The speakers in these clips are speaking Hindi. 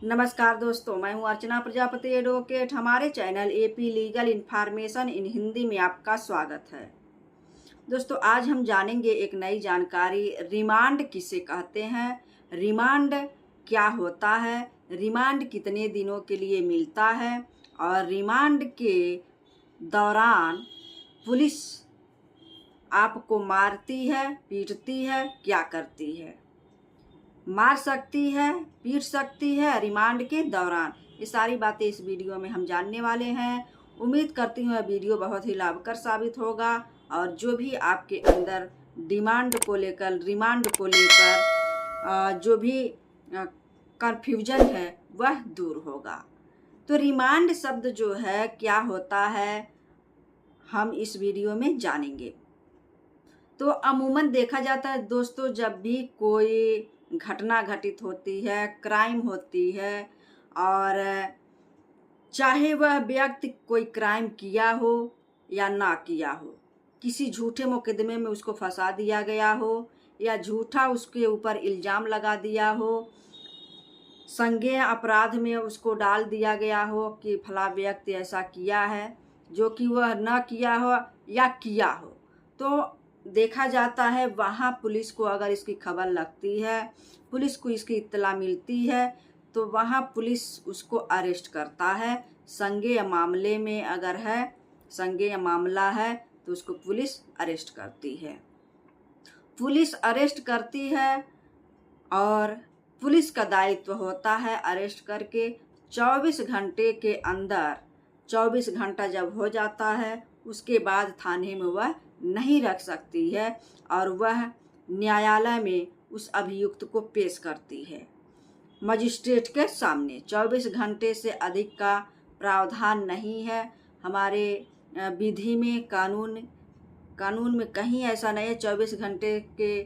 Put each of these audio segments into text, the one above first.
नमस्कार दोस्तों, मैं हूं अर्चना प्रजापति एडवोकेट। हमारे channel AP legal information in Hindi में आपका स्वागत है। दोस्तों, आज हम जानेंगे एक नई जानकारी। रिमांड किसे कहते हैं, रिमांड क्या होता है, रिमांड कितने दिनों के लिए मिलता है और रिमांड के दौरान पुलिस आपको मारती है, पीटती है, क्या करती है। मार सकती है, पीट सकती है रिमांड के दौरान। ये सारी बातें इस वीडियो में हम जानने वाले हैं। उम्मीद करती हूँ यह वीडियो बहुत ही लाभकर साबित होगा और जो भी आपके अंदर डिमांड को लेकर, रिमांड को लेकर जो भी कन्फ्यूजन है वह दूर होगा। तो रिमांड शब्द जो है क्या होता है, हम इस वीडियो में जानेंगे। तो अमूमन देखा जाता है दोस्तों, जब भी कोई घटना घटित होती है, क्राइम होती है, और चाहे वह व्यक्ति कोई क्राइम किया हो या ना किया हो, किसी झूठे मुकदमे में उसको फंसा दिया गया हो या झूठा उसके ऊपर इल्ज़ाम लगा दिया हो, संज्ञेय अपराध में उसको डाल दिया गया हो कि फला व्यक्ति ऐसा किया है जो कि वह न किया हो या किया हो, तो देखा जाता है वहाँ पुलिस को अगर इसकी खबर लगती है, पुलिस को इसकी इत्तला मिलती है, तो वहाँ पुलिस उसको अरेस्ट करता है। संज्ञेय मामले में अगर है, संज्ञेय मामला है तो उसको पुलिस अरेस्ट करती है। पुलिस अरेस्ट करती है और पुलिस का दायित्व होता है अरेस्ट करके 24 घंटे के अंदर, 24 घंटा जब हो जाता है उसके बाद थाने में वह नहीं रख सकती है और वह न्यायालय में उस अभियुक्त को पेश करती है मजिस्ट्रेट के सामने। 24 घंटे से अधिक का प्रावधान नहीं है हमारे विधि में, कानून में कहीं ऐसा नहीं है। 24 घंटे के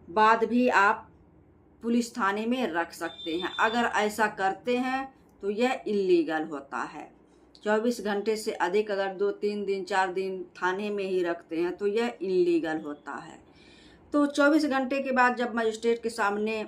बाद भी आप पुलिस थाने में रख सकते हैं। अगर ऐसा करते हैं तो यह इल्लीगल होता है। 24 घंटे से अधिक अगर 2-3 दिन 4 दिन थाने में ही रखते हैं तो यह इल्लीगल होता है। तो 24 घंटे के बाद जब मजिस्ट्रेट के सामने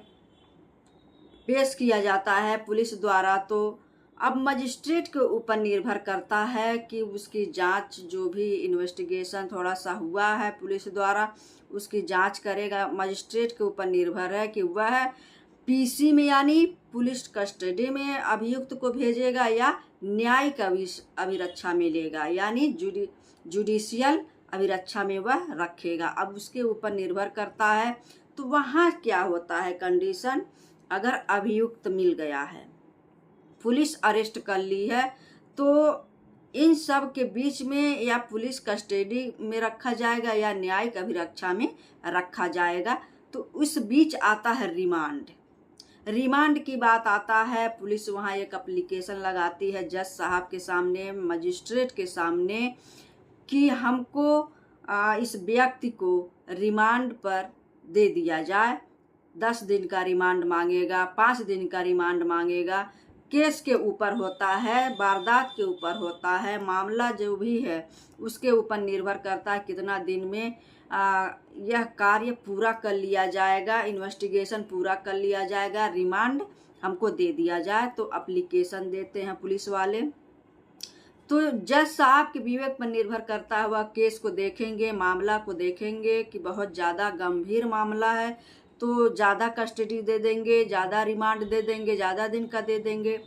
पेश किया जाता है पुलिस द्वारा, तो अब मजिस्ट्रेट के ऊपर निर्भर करता है कि उसकी जांच, जो भी इन्वेस्टिगेशन थोड़ा सा हुआ है पुलिस द्वारा, उसकी जांच करेगा। मजिस्ट्रेट के ऊपर निर्भर है कि वह पीसी में यानी पुलिस कस्टडी में अभियुक्त को भेजेगा या न्यायिक अभिरक्षा में लेगा, यानी जुडिशियल अभिरक्षा में वह रखेगा। अब उसके ऊपर निर्भर करता है। तो वहाँ क्या होता है कंडीशन, अगर अभियुक्त मिल गया है, पुलिस अरेस्ट कर ली है, तो इन सब के बीच में या पुलिस कस्टडी में रखा जाएगा या न्यायिक अभिरक्षा में रखा जाएगा। तो उस बीच आता है रिमांड। रिमांड की बात आता है, पुलिस वहाँ एक एप्लीकेशन लगाती है जज साहब के सामने, मजिस्ट्रेट के सामने, कि हमको इस व्यक्ति को रिमांड पर दे दिया जाए। 10 दिन का रिमांड मांगेगा, 5 दिन का रिमांड मांगेगा। केस के ऊपर होता है, वारदात के ऊपर होता है, मामला जो भी है उसके ऊपर निर्भर करता है कितना दिन में यह कार्य पूरा कर लिया जाएगा, इन्वेस्टिगेशन पूरा कर लिया जाएगा, रिमांड हमको दे दिया जाए। तो एप्लीकेशन देते हैं पुलिस वाले। तो जज साहब के विवेक पर निर्भर करता है, वह केस को देखेंगे, मामला को देखेंगे कि बहुत ज़्यादा गंभीर मामला है तो ज़्यादा कस्टडी दे देंगे, ज़्यादा रिमांड दे देंगे, ज़्यादा दिन का दे देंगे,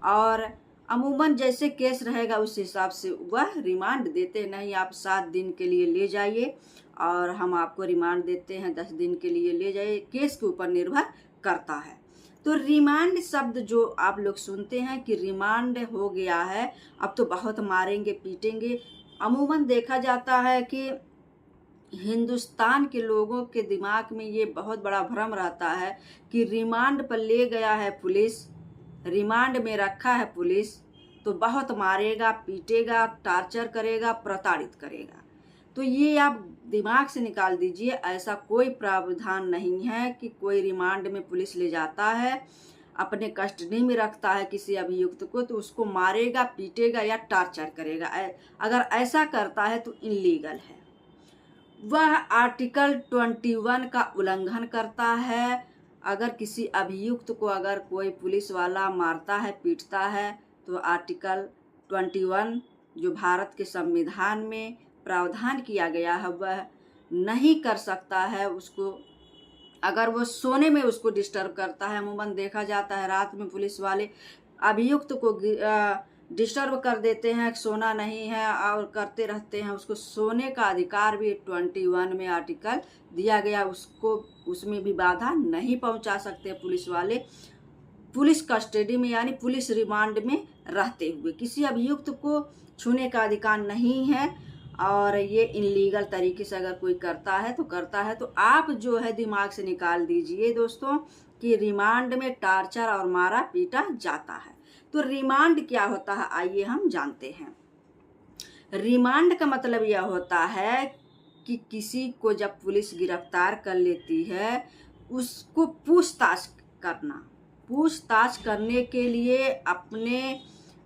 और अमूमन जैसे केस रहेगा उस हिसाब से वह रिमांड देते। नहीं, आप 7 दिन के लिए ले जाइए और हम आपको रिमांड देते हैं 10 दिन के लिए ले जाइए, केस के ऊपर निर्भर करता है। तो रिमांड शब्द जो आप लोग सुनते हैं कि रिमांड हो गया है, अब तो बहुत मारेंगे पीटेंगे, अमूमन देखा जाता है कि हिंदुस्तान के लोगों के दिमाग में ये बहुत बड़ा भ्रम रहता है कि रिमांड पर ले गया है पुलिस, रिमांड में रखा है पुलिस, तो बहुत मारेगा, पीटेगा, टार्चर करेगा, प्रताड़ित करेगा। तो ये आप दिमाग से निकाल दीजिए, ऐसा कोई प्रावधान नहीं है कि कोई रिमांड में पुलिस ले जाता है, अपने कस्टडी में रखता है किसी अभियुक्त को तो उसको मारेगा, पीटेगा या टार्चर करेगा। अगर ऐसा करता है तो इल्लीगल है, वह आर्टिकल 21 का उल्लंघन करता है अगर किसी अभियुक्त को अगर कोई पुलिस वाला मारता है, पीटता है, तो आर्टिकल 21 जो भारत के संविधान में प्रावधान किया गया है वह नहीं कर सकता है उसको। अगर वो सोने में उसको डिस्टर्ब करता है, अमूमन देखा जाता है रात में पुलिस वाले अभियुक्त को डिस्टर्ब कर देते हैं, सोना नहीं है और करते रहते हैं, उसको सोने का अधिकार भी 21 में आर्टिकल दिया गया, उसको उसमें भी बाधा नहीं पहुंचा सकते पुलिस वाले। पुलिस कस्टडी में यानी पुलिस रिमांड में रहते हुए किसी अभियुक्त को छूने का अधिकार नहीं है। और ये इनलीगल तरीके से अगर कोई करता है तो आप जो है दिमाग से निकाल दीजिए दोस्तों कि रिमांड में टार्चर और मारा पीटा जाता है। तो रिमांड क्या होता है आइए हम जानते हैं। रिमांड का मतलब यह होता है कि किसी को जब पुलिस गिरफ्तार कर लेती है उसको पूछताछ करने के लिए अपने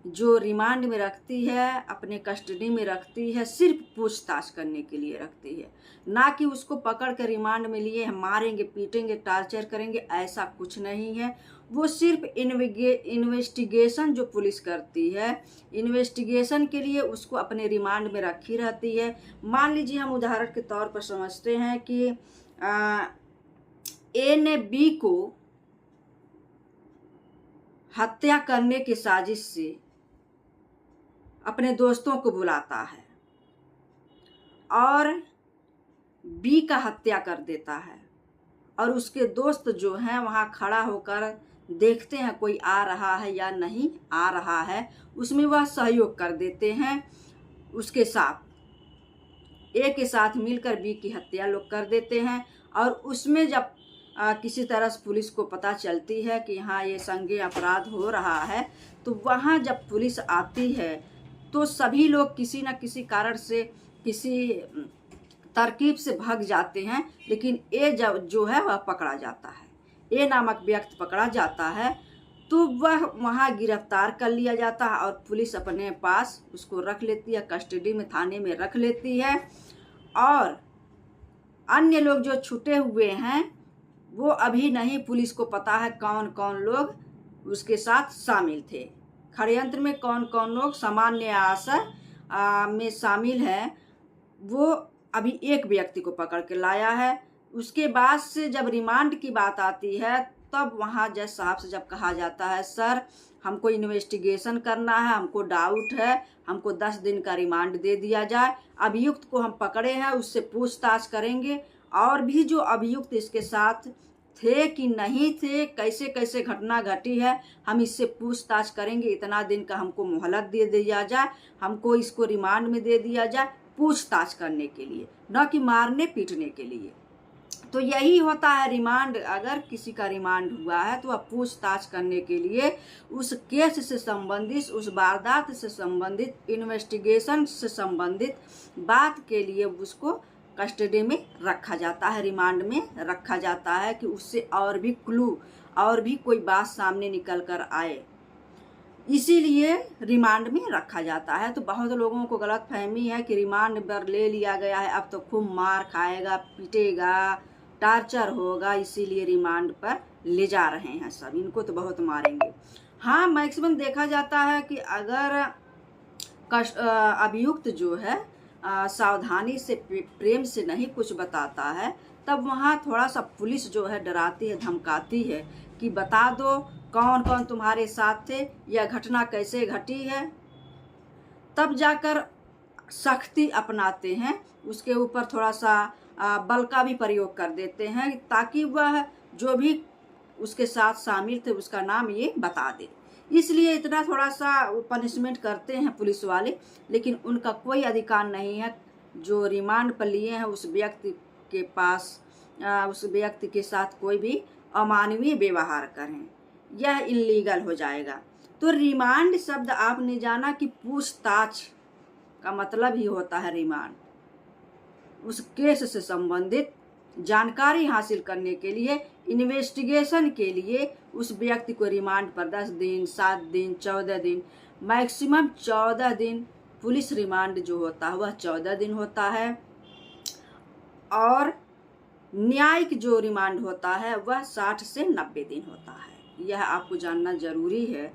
जो रिमांड में रखती है, अपने कस्टडी में रखती है, सिर्फ पूछताछ करने के लिए रखती है, ना कि उसको पकड़ कर रिमांड में लिए मारेंगे, पीटेंगे, टार्चर करेंगे, ऐसा कुछ नहीं है। वो सिर्फ इन्वेस्टिगेशन जो पुलिस करती है, इन्वेस्टिगेशन के लिए उसको अपने रिमांड में रखी रहती है। मान लीजिए हम उदाहरण के तौर पर समझते हैं कि ए ने बी को हत्या करने की साजिश से अपने दोस्तों को बुलाता है और बी का हत्या कर देता है, और उसके दोस्त जो हैं वहाँ खड़ा होकर देखते हैं कोई आ रहा है या नहीं आ रहा है, उसमें वह सहयोग कर देते हैं, उसके साथ ए के साथ मिलकर बी की हत्या लोग कर देते हैं। और उसमें जब किसी तरह से पुलिस को पता चलती है कि हाँ ये संज्ञेय अपराध हो रहा है, तो वहाँ जब पुलिस आती है तो सभी लोग किसी न किसी कारण से किसी तरकीब से भाग जाते हैं, लेकिन ए जो है वह पकड़ा जाता है, ए नामक व्यक्ति पकड़ा जाता है, तो वह वहाँ गिरफ्तार कर लिया जाता है और पुलिस अपने पास उसको रख लेती है, कस्टडी में थाने में रख लेती है। और अन्य लोग जो छूटे हुए हैं वो अभी नहीं पुलिस को पता है कौन कौन लोग उसके साथ शामिल थे, षड्यंत्र में कौन कौन लोग सामान्य आशय में शामिल हैं, वो अभी एक व्यक्ति को पकड़ के लाया है। उसके बाद से जब रिमांड की बात आती है तब वहाँ जज साहब से जब कहा जाता है सर हमको इन्वेस्टिगेशन करना है, हमको डाउट है, हमको 10 दिन का रिमांड दे दिया जाए, अभियुक्त को हम पकड़े हैं उससे पूछताछ करेंगे, और भी जो अभियुक्त इसके साथ थे कि नहीं थे, कैसे कैसे घटना घटी है, हम इससे पूछताछ करेंगे, इतना दिन का हमको मोहलत दे दिया जाए, हमको इसको रिमांड में दे दिया जाए पूछताछ करने के लिए, न कि मारने पीटने के लिए। तो यही होता है रिमांड। अगर किसी का रिमांड हुआ है तो वह पूछताछ करने के लिए उस केस से संबंधित, उस वारदात से संबंधित, इन्वेस्टिगेशन से संबंधित बात के लिए उसको कस्टडी में रखा जाता है, रिमांड में रखा जाता है कि उससे और भी क्लू और भी कोई बात सामने निकल कर आए, इसीलिए रिमांड में रखा जाता है। तो बहुत लोगों को गलत फहमी है कि रिमांड पर ले लिया गया है अब तो खूब मार खाएगा, पीटेगा, टार्चर होगा, इसीलिए रिमांड पर ले जा रहे हैं सब, इनको तो बहुत मारेंगे। हाँ, मैक्सिमम देखा जाता है कि अगर अभियुक्त जो है सावधानी से, प्रेम से नहीं कुछ बताता है, तब वहाँ थोड़ा सा पुलिस जो है डराती है, धमकाती है कि बता दो कौन कौन तुम्हारे साथ थे, यह घटना कैसे घटी है, तब जाकर सख्ती अपनाते हैं, उसके ऊपर थोड़ा सा बल का भी प्रयोग कर देते हैं ताकि वह जो भी उसके साथ शामिल थे उसका नाम ये बता दे। इसलिए इतना थोड़ा सा पनिशमेंट करते हैं पुलिस वाले, लेकिन उनका कोई अधिकार नहीं है जो रिमांड पर लिए हैं उस व्यक्ति के पास, उस व्यक्ति के साथ कोई भी अमानवीय व्यवहार करें, यह इल्लीगल हो जाएगा। तो रिमांड शब्द आपने जाना कि पूछताछ का मतलब ही होता है रिमांड, उस केस से संबंधित जानकारी हासिल करने के लिए, इन्वेस्टिगेशन के लिए उस व्यक्ति को रिमांड पर 10 दिन, 7 दिन, 14 दिन, मैक्सिमम 14 दिन पुलिस रिमांड जो होता है वह 14 दिन होता है। और न्यायिक जो रिमांड होता है वह 60 से 90 दिन होता है। यह आपको जानना जरूरी है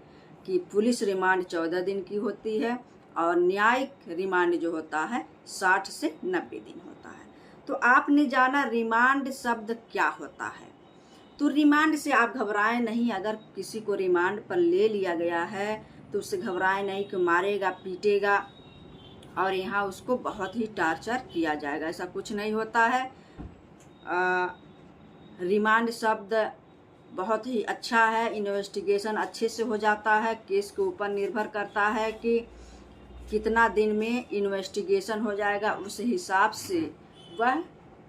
कि पुलिस रिमांड 14 दिन की होती है और न्यायिक रिमांड जो होता है 60 से 90 दिन होता है। तो आपने जाना रिमांड शब्द क्या होता है। तो रिमांड से आप घबराएं नहीं। अगर किसी को रिमांड पर ले लिया गया है तो उससे घबराएं नहीं कि मारेगा पीटेगा और यहाँ उसको बहुत ही टार्चर किया जाएगा, ऐसा कुछ नहीं होता है। रिमांड शब्द बहुत ही अच्छा है। इन्वेस्टिगेशन अच्छे से हो जाता है। केस के ऊपर निर्भर करता है कि कितना दिन में इन्वेस्टिगेशन हो जाएगा, उस हिसाब से वह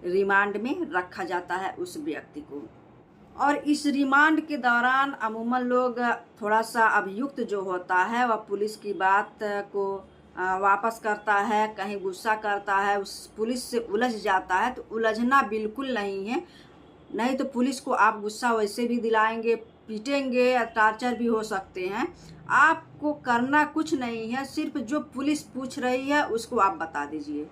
रिमांड में रखा जाता है उस व्यक्ति को। और इस रिमांड के दौरान अमूमन लोग थोड़ा सा अभियुक्त जो होता है वह पुलिस की बात को वापस करता है, कहीं गुस्सा करता है, उस पुलिस से उलझ जाता है। तो उलझना बिल्कुल नहीं है। नहीं तो पुलिस को आप गुस्सा वैसे भी दिलाएंगे, पीटेंगे या टार्चर भी हो सकते हैं। आपको करना कुछ नहीं है, सिर्फ जो पुलिस पूछ रही है उसको आप बता दीजिए।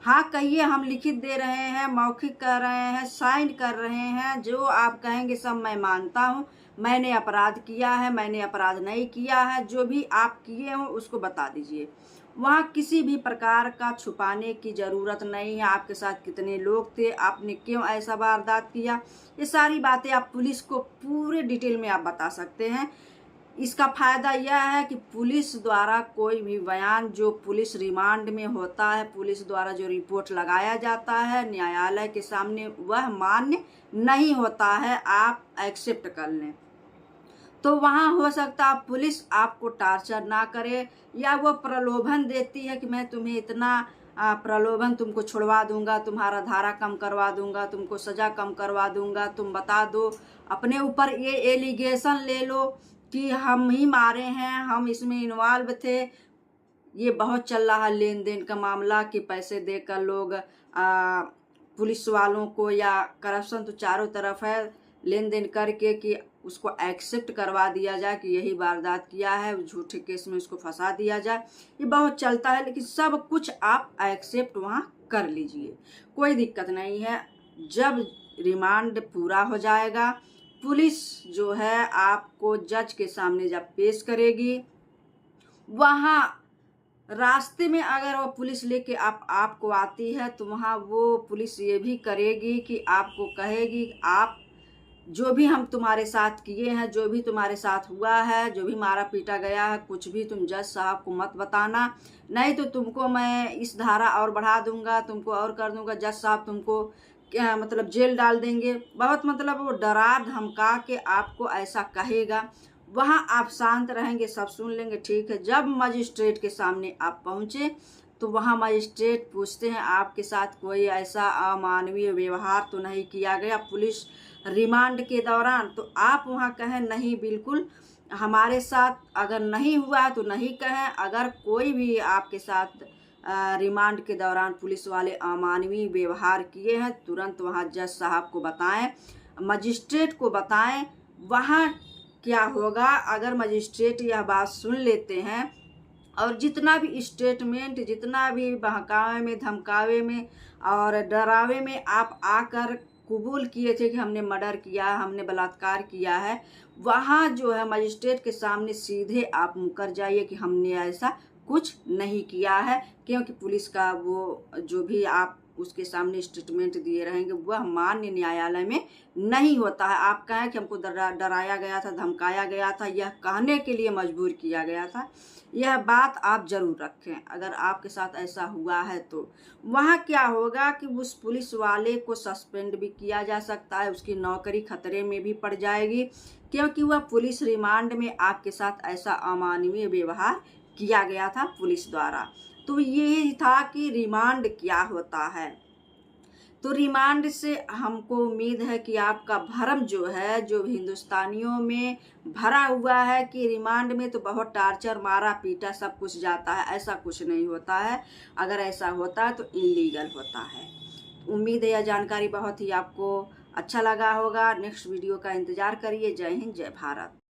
हाँ कहिए, हम लिखित दे रहे हैं, मौखिक कर रहे हैं, साइन कर रहे हैं, जो आप कहेंगे सब मैं मानता हूँ, मैंने अपराध किया है, मैंने अपराध नहीं किया है, जो भी आप किए हो उसको बता दीजिए। वहाँ किसी भी प्रकार का छुपाने की ज़रूरत नहीं है। आपके साथ कितने लोग थे, आपने क्यों ऐसा वारदात किया, ये सारी बातें आप पुलिस को पूरे डिटेल में आप बता सकते हैं। इसका फ़ायदा यह है कि पुलिस द्वारा कोई भी बयान जो पुलिस रिमांड में होता है, पुलिस द्वारा जो रिपोर्ट लगाया जाता है न्यायालय के सामने, वह मान्य नहीं होता है। आप एक्सेप्ट कर लें तो वहाँ हो सकता है पुलिस आपको टार्चर ना करे, या वो प्रलोभन देती है कि मैं तुम्हें इतना प्रलोभन, तुमको छुड़वा दूंगा, तुम्हारा धारा कम करवा दूंगा, तुमको सज़ा कम करवा दूंगा, तुम बता दो, अपने ऊपर ये एलिगेशन ले लो कि हम ही मारे हैं, हम इसमें इन्वॉल्व थे। ये बहुत चल रहा है लेन देन का मामला कि पैसे देकर लोग पुलिस वालों को, या करप्शन तो चारों तरफ है, लेन देन करके कि उसको एक्सेप्ट करवा दिया जाए कि यही वारदात किया है, झूठे केस में उसको फंसा दिया जाए। ये बहुत चलता है, लेकिन सब कुछ आप एक्सेप्ट वहाँ कर लीजिए, कोई दिक्कत नहीं है। जब रिमांड पूरा हो जाएगा, पुलिस जो है आपको जज के सामने जब पेश करेगी, वहाँ रास्ते में अगर वो पुलिस लेके आपको आती है तो वहाँ वो पुलिस ये भी करेगी कि आपको कहेगी आप जो भी हम तुम्हारे साथ किए हैं, जो भी तुम्हारे साथ हुआ है, जो भी मारा पीटा गया है, कुछ भी तुम जज साहब को मत बताना, नहीं तो तुमको मैं इस धारा और बढ़ा दूंगा, तुमको और कर दूंगा, जज साहब तुमको क्या मतलब जेल डाल देंगे। बहुत मतलब वो डरा धमका के आपको ऐसा कहेगा। वहाँ आप शांत रहेंगे, सब सुन लेंगे, ठीक है। जब मजिस्ट्रेट के सामने आप पहुँचे तो वहाँ मजिस्ट्रेट पूछते हैं आपके साथ कोई ऐसा अमानवीय व्यवहार तो नहीं किया गया पुलिस रिमांड के दौरान। तो आप वहाँ कहें नहीं, बिल्कुल हमारे साथ अगर नहीं हुआ तो नहीं कहें। अगर कोई भी आपके साथ रिमांड के दौरान पुलिस वाले अमानवीय व्यवहार किए हैं, तुरंत वहाँ जज साहब को बताएं, मजिस्ट्रेट को बताएं। वहाँ क्या होगा, अगर मजिस्ट्रेट यह बात सुन लेते हैं और जितना भी स्टेटमेंट, जितना भी बहकावे में, धमकावे में और डरावे में आप आकर कबूल किए थे कि हमने मर्डर किया, हमने बलात्कार किया है, वहाँ जो है मजिस्ट्रेट के सामने सीधे आप मुकर जाइए कि हमने ऐसा कुछ नहीं किया है, क्योंकि पुलिस का वो जो भी आप उसके सामने स्टेटमेंट दिए रहेंगे वह मान्य न्यायालय में नहीं होता है। आप कहें कि हमको डराया गया था, धमकाया गया था, यह कहने के लिए मजबूर किया गया था, यह बात आप जरूर रखें। अगर आपके साथ ऐसा हुआ है तो वहाँ क्या होगा कि उस पुलिस वाले को सस्पेंड भी किया जा सकता है, उसकी नौकरी खतरे में भी पड़ जाएगी, क्योंकि वह पुलिस रिमांड में आपके साथ ऐसा अमानवीय व्यवहार किया गया था पुलिस द्वारा। तो ये था कि रिमांड क्या होता है। तो रिमांड से हमको उम्मीद है कि आपका भ्रम जो है, जो हिंदुस्तानियों में भरा हुआ है कि रिमांड में तो बहुत टार्चर, मारा पीटा सब कुछ जाता है, ऐसा कुछ नहीं होता है। अगर ऐसा होता है तो इलीगल होता है। उम्मीद है यह जानकारी बहुत ही आपको अच्छा लगा होगा। नेक्स्ट वीडियो का इंतज़ार करिए। जय हिंद, जय भारत।